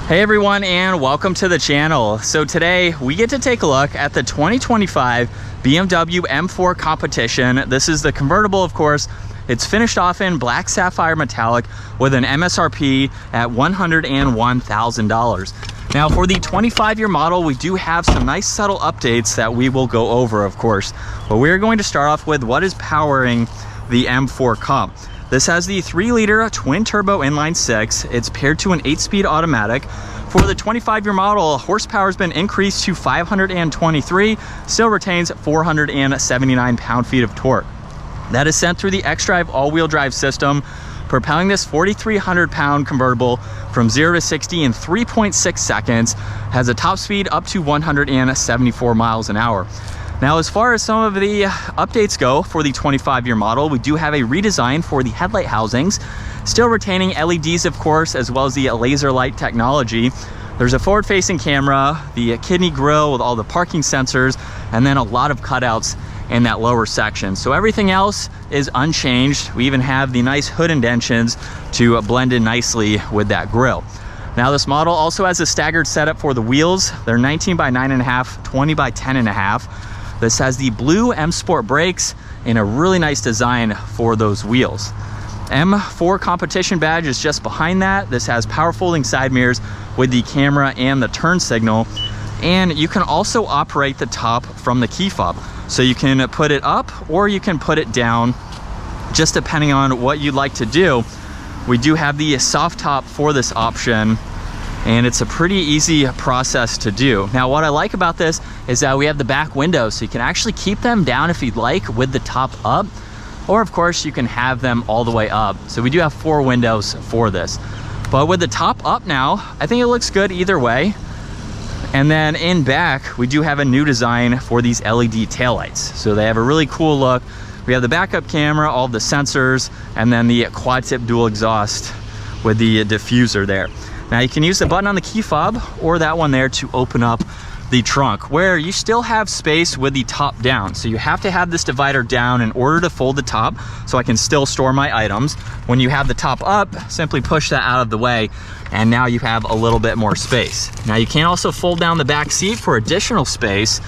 Hey everyone, and welcome to the channel. So today we get to take a look at the 2025 BMW M4 Competition. This is the convertible, of course. It's finished off in black sapphire metallic with an MSRP at $101,000. Now for the 25-year model, we do have some nice subtle updates that we will go over, of course. But we're going to start off with what is powering the M4 Comp. This has the 3-liter twin-turbo inline-6. It's paired to an 8-speed automatic. For the 25-year model, horsepower has been increased to 523, still retains 479 pound-feet of torque. That is sent through the xDrive all-wheel drive system, propelling this 4,300-pound convertible from 0 to 60 in 3.6 seconds, has a top speed up to 174 miles an hour. Now, as far as some of the updates go for the 25-year model, we do have a redesign for the headlight housings, still retaining LEDs, of course, as well as the laser light technology. There's a forward-facing camera, the kidney grille with all the parking sensors, and then a lot of cutouts in that lower section. So everything else is unchanged. We even have the nice hood indentions to blend in nicely with that grille. Now, this model also has a staggered setup for the wheels. They're 19 by 9.5, 20 by 10.5. This has the blue M Sport brakes and a really nice design for those wheels. M4 Competition badge is just behind that. This has power folding side mirrors with the camera and the turn signal. And you can also operate the top from the key fob. So you can put it up or you can put it down, just depending on what you'd like to do. We do have the soft top for this option, and it's a pretty easy process to do. Now, what I like about this is that we have the back windows, so you can actually keep them down if you'd like with the top up, or of course you can have them all the way up. So we do have 4 windows for this. But with the top up now, I think it looks good either way. And then in back, we do have a new design for these LED taillights. So they have a really cool look. We have the backup camera, all the sensors, and then the quad tip dual exhaust with the diffuser there. Now you can use the button on the key fob or that one there to open up the trunk, where you still have space with the top down. So you have to have this divider down in order to fold the top, so I can still store my items. When you have the top up, simply push that out of the way, and now you have a little bit more space. Now you can also fold down the back seat for additional space,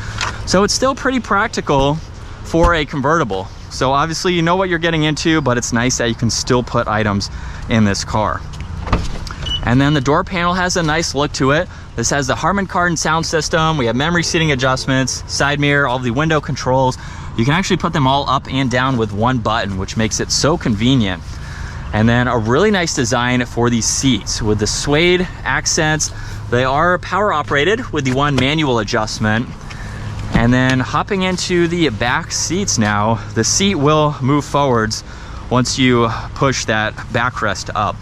so it's still pretty practical for a convertible. So obviously you know what you're getting into, but it's nice that you can still put items in this car. And then the door panel has a nice look to it. This has the Harman Kardon sound system. We have memory seating adjustments, side mirror, all the window controls. You can actually put them all up and down with one button, which makes it so convenient. And then a really nice design for these seats with the suede accents. They are power operated with the one manual adjustment. And then hopping into the back seats now, the seat will move forwards once you push that backrest up.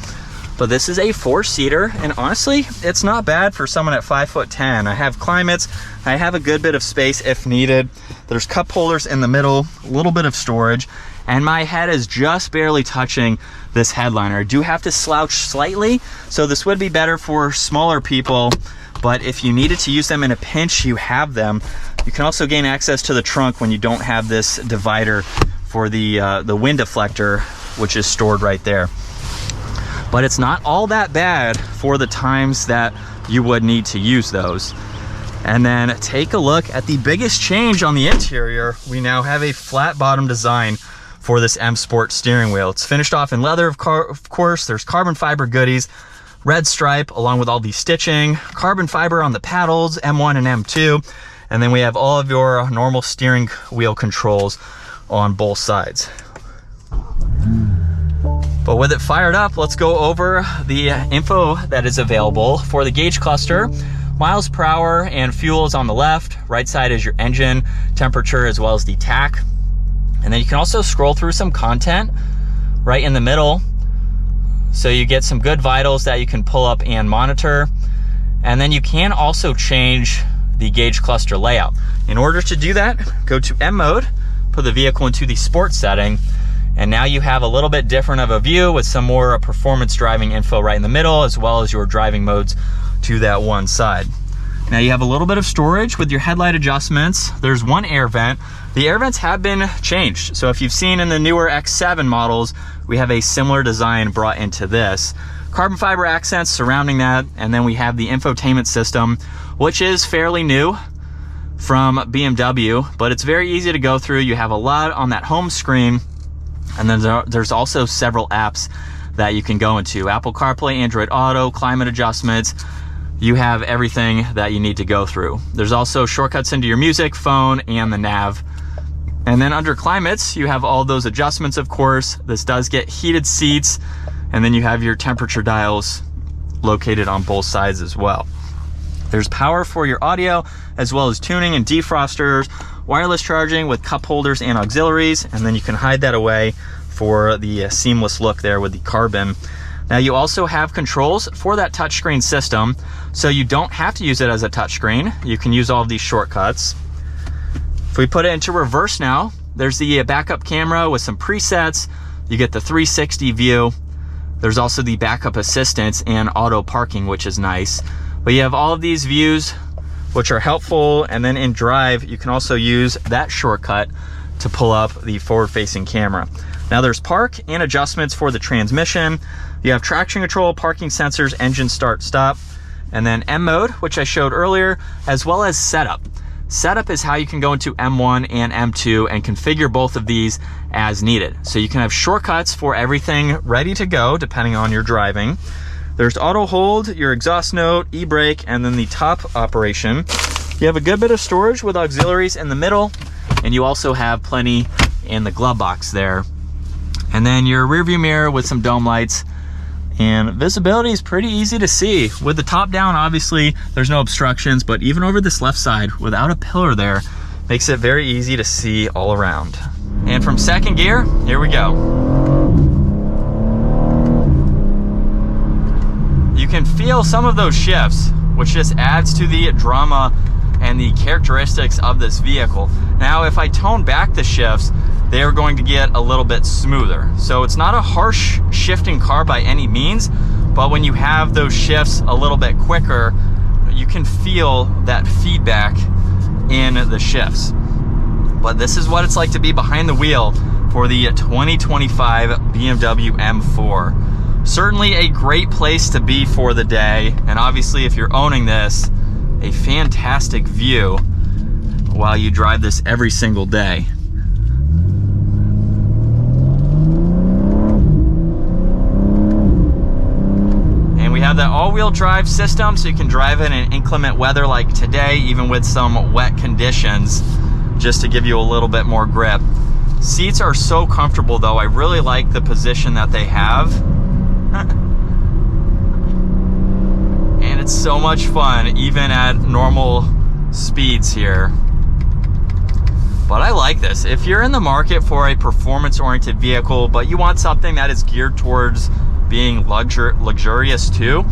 But this is a 4-seater, and honestly, it's not bad for someone at 5'10". I have climates, I have a good bit of space if needed. There's cup holders in the middle, a little bit of storage, and my head is just barely touching this headliner. I do have to slouch slightly, so this would be better for smaller people, but if you needed to use them in a pinch, you have them. You can also gain access to the trunk when you don't have this divider for the wind deflector, which is stored right there. But it's not all that bad for the times that you would need to use those. And then take a look at the biggest change on the interior. We now have a flat bottom design for this M Sport steering wheel. It's finished off in leather, of course. There's carbon fiber goodies, red stripe along with all the stitching, carbon fiber on the paddles, M1 and M2. And then we have all of your normal steering wheel controls on both sides. But with it fired up, let's go over the info that is available for the gauge cluster. Miles per hour and fuel is on the left. Right side is your engine temperature as well as the tach. And then you can also scroll through some content right in the middle. So you get some good vitals that you can pull up and monitor. And then you can also change the gauge cluster layout. In order to do that, go to M mode, put the vehicle into the sports setting, and now you have a little bit different of a view with some more performance driving info right in the middle, as well as your driving modes to that one side. Now you have a little bit of storage with your headlight adjustments. There's one air vent. The air vents have been changed. So if you've seen in the newer X7 models, we have a similar design brought into this. carbon fiber accents surrounding that. And then we have the infotainment system, which is fairly new from BMW, but it's very easy to go through. You have a lot on that home screen, and then there's also several apps that you can go into. Apple CarPlay, Android Auto, climate adjustments. You have everything that you need to go through. There's also shortcuts into your music, phone, and the nav. And then under climates, you have all those adjustments, of course. This does get heated seats, and then you have your temperature dials located on both sides as well. There's power for your audio, as well as tuning and defrosters, wireless charging with cup holders and auxiliaries, and then you can hide that away for the seamless look there with the carbon. Now you also have controls for that touchscreen system, so you don't have to use it as a touchscreen. You can use all of these shortcuts. If we put it into reverse now, there's the backup camera with some presets. You get the 360 view. There's also the backup assistance and auto parking, which is nice. But you have all of these views, which are helpful. And then in Drive, you can also use that shortcut to pull up the forward-facing camera. Now there's park and adjustments for the transmission. You have traction control, parking sensors, engine start stop, and then M mode, which I showed earlier, as well as setup. Setup is how you can go into M1 and M2 and configure both of these as needed. So you can have shortcuts for everything ready to go depending on your driving. There's auto hold, your exhaust note, e-brake, and then the top operation. You have a good bit of storage with auxiliaries in the middle, and you also have plenty in the glove box there. And then your rear view mirror with some dome lights, and visibility is pretty easy to see. With the top down, obviously, there's no obstructions, but even over this left side, without a pillar there, makes it very easy to see all around. And from second gear, here we go. You can feel some of those shifts, which just adds to the drama and the characteristics of this vehicle. Now, if I tone back the shifts, they are going to get a little bit smoother. So it's not a harsh shifting car by any means, but when you have those shifts a little bit quicker, you can feel that feedback in the shifts. But this is what it's like to be behind the wheel for the 2025 BMW M4. Certainly a great place to be for the day, and obviously if you're owning this, a fantastic view while you drive this every single day. And we have that all-wheel drive system, so you can drive it in inclement weather like today, even with some wet conditions, just to give you a little bit more grip. Seats are so comfortable though. I really like the position that they have. And it's so much fun even at normal speeds here. But I like this. If you're in the market for a performance-oriented vehicle, but you want something that is geared towards being luxurious too,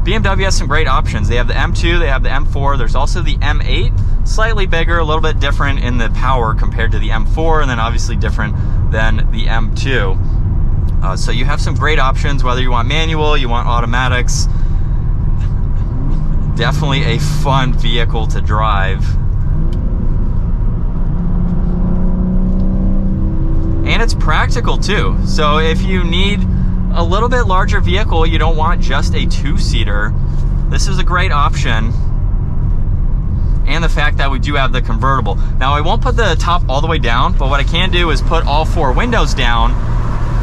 BMW has some great options. They have the M2, they have the M4, there's also the M8, slightly bigger, a little bit different in the power compared to the M4, and then obviously different than the M2. So you have some great options, whether you want manual, you want automatics. Definitely a fun vehicle to drive. And it's practical too. So if you need a little bit larger vehicle, you don't want just a two-seater, this is a great option. And the fact that we do have the convertible. Now I won't put the top all the way down, but what I can do is put all four windows down.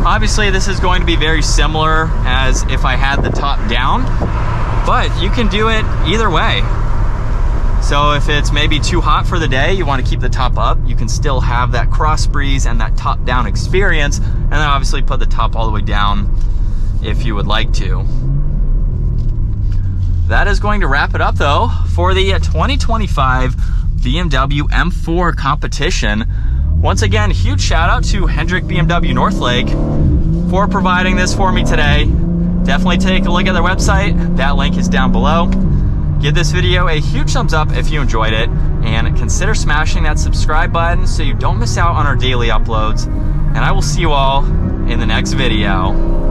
Obviously this is going to be very similar as if I had the top down, but you can do it either way. So if it's maybe too hot for the day, you want to keep the top up, you can still have that cross breeze and that top down experience, and then obviously put the top all the way down if you would like to. That is going to wrap it up though for the 2025 BMW M4 Competition. Once again, huge shout out to Hendrick BMW Northlake for providing this for me today. Definitely take a look at their website. That link is down below. Give this video a huge thumbs up if you enjoyed it, and consider smashing that subscribe button so you don't miss out on our daily uploads. And I will see you all in the next video.